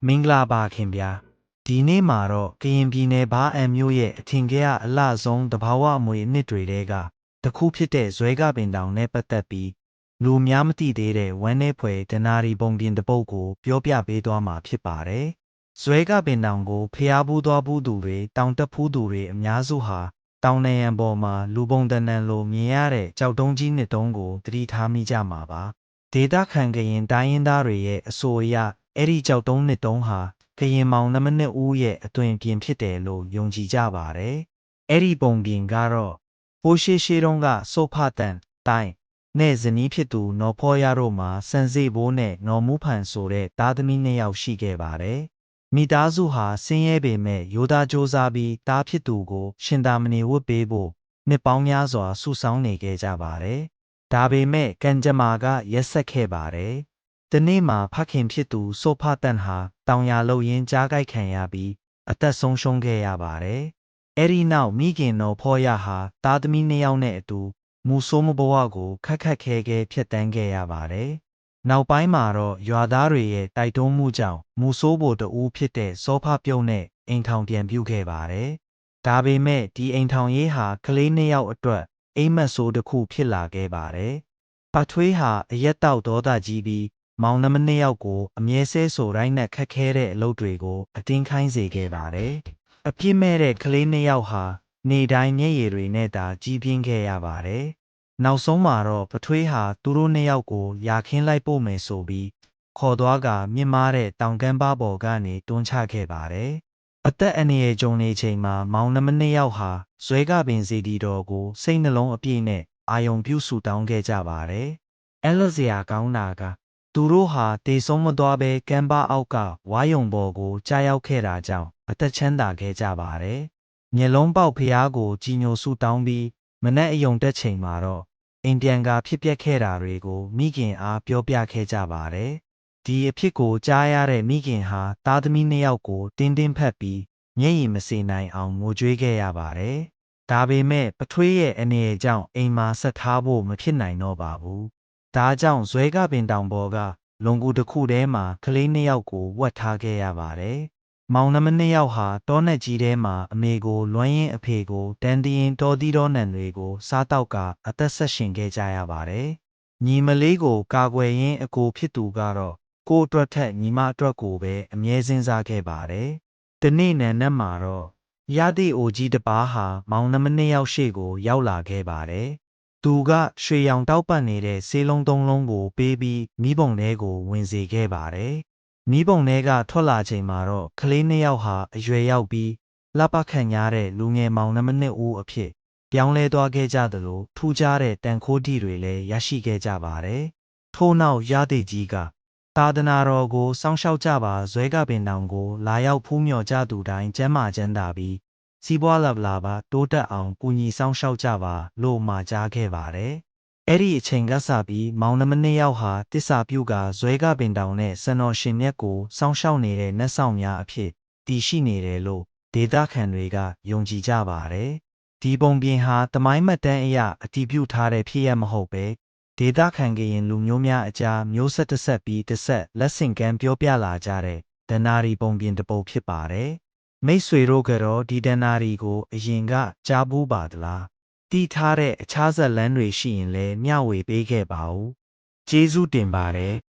မင်္ဂလာပါခင်ဗျာဒီနေ့မှာတော့ကရင်ပြည်နယ်ဘားအံမြို့ရဲ့အထင်ကရအလှဆုံးတဘာဝအမွေအနှစ်တွေထဲကတစ်ခုဖြစ်တဲ့ဇွဲကပင်တောင်နဲ့ပတ်သက်ပြီးလူများမသိသေးတဲ့ဝမ်းနည်းဖွယ်ဒနာရီပုံပြင်တစ်ပုဒ်ကိုပြောပြပေးသွားမှာဖြစ်ပါတယ်ဇွဲကပင်တောင်ကိုဖျားဘူးသွားဘူးသူတွေတောင်တက်ဖူးသူတွေအများစုဟာတောင်နံရံပေါ်မှာလူပုံတဏံလိုမြင်ရတဲ့ကြောက်တုံးကြီးနှစ်တုံးကိုသတိထားမိကြမှာပါဒေသခံကရင်တိုင်းရင်းသားတွေရဲ့အဆိုအရအဲ့ဒီကြောက်တုံးနှစ်တုံးဟာကရင်မောင်နှမနှစ်ဦးရဲ့အသွင်ပြင်ဖြစ်တယ်လို့ယုံကြည်ကြပါတယ်။အဲ့ဒီပုံပြင်ကတော့ဖိုးရှိတုံးကစောဖတန်တိုင်းနဲ့ဇနီးဖြစ်သူနော်ဖောရတို့မှာစံစေဘိုးနဲ့နော်မူးဖန်ဆိုတဲ့သားသမီးနှစ်ယောက်ရှိခဲ့ပါတယ်။မိသားစုဟာဆင်းရဲပေမဲ့ရိုးသားကြိုးစားပြီးသားဖြစ်သူကိုရှင်သာမဏေဝတ်ပေးဖို့နှစ်ပေါင်းများစွာဆုဆောင်းနေခဲ့ကြပါတယ်။ဒါပေမဲ့ကံကြမ္မာကရက်ဆက်ခဲ့ပါတယ်။ဒီနေ့မှာဖခင်ဖြစ်သူစောဖတန်ဟာတောင်ယာလုပ်ရင်းကြားကိုက်ခံရပြီးအသက်ဆုံးရှုံးခဲ့ရပါတယ်။အဲ့ဒီနောက်မိခင်တော်ဖောရဟာသားသမီးနှစ်ယောက်နဲ့အတူမူဆိုးမဘဝကိုခက်ခက်ခဲခဲဖြတ်တန်းခဲ့ရပါတယ်။နောက်ပိုင်းမှာတော့ရွာသားတွေရဲ့တိုက်တွန်းမှုကြောင့်မူဆိုးဘိုတဦးဖြစ်တဲ့စောဖပြုတ်နဲ့အိမ်ထောင်ပြန်ပြုခဲ့ပါတယ်။ဒါပေမဲ့ဒီအိမ်ထောင်ရေးဟာကလေးနှစ်ယောက်အတွက်အိမ်မက်ဆိုးတစ်ခုဖြစ်လာခဲ့ပါတယ်။ပတ်ထွေးဟာအရက်တောက်ဒေါသကြီးပြီးမောင်နှမနှစ်ယောက်ကိုအမြဲဆဲဆိုတိုင်းနဲ့ခက်ခဲတဲ့အလုပ်တွေကိုအတင်းခိုင်းစေခဲ့ပါတယ်။အပြစ်မဲ့တဲ့ကလေးနှစ်ယောက်ဟာနေတိုင်းမျက်ရည်တွေနဲ့သာကြီးပြင်းခဲ့ရပါတယ်။နောက်ဆုံးမှာတော့ပထွေးဟာသူတို့နှစ်ယောက်ကိုရာခင်းလိုက်ပို့မယ်ဆိုပြီးခေါ်သွားကမြင့်မားတဲ့တောင်ကမ်းပါးပေါ်ကနေတွန်းချခဲ့ပါတယ်။အသက်အန္တရာယ်ကြုံနေချိန်မှာမောင်နှမနှစ်ယောက်ဟာဇွဲကပင်စီတီတော်ကိုစိတ်နှလုံးအပြည့်နဲ့အာယုံပြုဆူတောင်းခဲ့ကြပါတယ်။အဲ့လိုစရာကောင်းတာကသူတို့ဟာတေဆုံးမသွားဘဲကမ်းပါအောက်ကဝါယုံပေါ်ကိုကြားရောက်ခဲ့တာကြောင့်အသက်ချမ်းသာခဲ့ကြပါတယ်။မျက်လုံးပေါက်ဖျားကိုကြည်ညိုဆူတောင်းပြီးမနက်အယုံတက်ချိန်မှာတော့အိမ်ပြန်ကဖြစ်ပျက်ခဲ့တာတွေကိုမိခင်အားပြောပြခဲ့ကြပါတယ်။ဒီအဖြစ်ကိုကြားရတဲ့မိခင်ဟာသားသမီးနှစ်ယောက်ကိုတင်းတင်းဖက်ပြီးမျက်ရည်မစေနိုင်အောင်ငိုကြွေးခဲ့ရပါတယ်။ဒါပေမဲ့ပထွေးရဲ့အနေအကြောင်းအိမ်မှာဆက်ထားဖို့မဖြစ်နိုင်တော့ပါဘူး။ဒါကြောင့်ဇွဲကပင်တောင်ပေါ်ကလုံကူတစ်ခုထဲမှာကလေးနှစ်ယောက်ကိုဝတ်ထားခဲ့ရပါတယ်။မောင်နှမနှစ်ယောက်ဟာတောနက်ကြီးထဲမှာအမေကိုလွမ်းရင်အဖေကိုတန်တရင်တော်သီးတော်နံတွေကိုစားတောက်ကအသက်ဆက်ရှင်ခဲ့ကြရပါတယ်။ညီမလေးကိုကာကွယ်ရင်းအကိုဖြစ်သူကတော့ကိုအတွက်ထက်ညီမအတွက်ကိုပဲအမြဲစဉ်းစားခဲ့ပါတယ်။ဒီနေ့နံနက်မှာတော့ရသည့်အိုကြီးတစ်ပါးဟာမောင်နှမနှစ်ယောက်ရှေ့ကိုရောက်လာခဲ့ပါတယ်။သူကရွှေရောင်တောက်ပတ်နေတဲ့ဆေးလုံးသုံးလုံးကိုပေးပြီးမိဘုံထဲကိုဝင်စေခဲ့ပါတယ်။မိဘုံထဲကထွက်လာချိန်မှာတော့ကလေးနှစ်ယောက်ဟာအရွယ်ရောက်ပြီးလှပခန့်ညားတဲ့လူငယ်မောင်နှမနှစ်ဦးအဖြစ်ပြောင်းလဲသွားခဲ့ကြသလိုထူးခြားတဲ့တန်ခိုးတီတွေလည်းရရှိခဲ့ကြပါတယ်။ထို့နောက်ရသည့်ကြီးကသာသနာတော်ကိုစောင့်ရှောက်ကြပါဇွဲကပင်တောင်ကိုလာရောက်ဖူးမြော်ကြသူတိုင်းကျမ်းမာချမ်းသာပြီးစီးပွားလာပါတိုးတက်အောင်ကူညီဆောင်ရှောက်ကြပါလို့မှာကြားခဲ့ပါတယ်။အဲ့ဒီအချိန်ကစပြီးမောင်နှမနှစ်ယောက်ဟာတစ္ဆာပြုကဇွဲကပင်တောင်နဲ့စံတော်ရှင်မြတ်ကိုစောင့်ရှောက်နေတဲ့နတ်ဆောင်များအဖြစ်တည်ရှိနေတယ်လို့ဒေသခံတွေကယုံကြည်ကြပါတယ်။ဒီပုံပြင်ဟာတမိုင်းမှတ်တမ်းအရအတည်ပြုထားတဲ့ဖြစ်ရမဟုတ်ပဲဒေသခံကရင်လူမျိုးများအကြားမျိုးဆက်တစ်ဆက်ပြီးတစ်ဆက်လက်ဆင့်ကမ်းပြောပြလာကြတဲ့ဒနာရီပုံပြင်တစ်ပုဒ်ဖြစ်ပါတယ်။မိတ်ဆွေတို့ကတော့ဒီဒနာရီကိုအရင်ကကြားဘူးပါသလား။တီးထားတဲ့အခြားဇာတ်လမ်းတွေရှိရင်လည်းမျှဝေပေးခဲ့ပါဦး။ကျေးဇူးတင်ပါတယ်။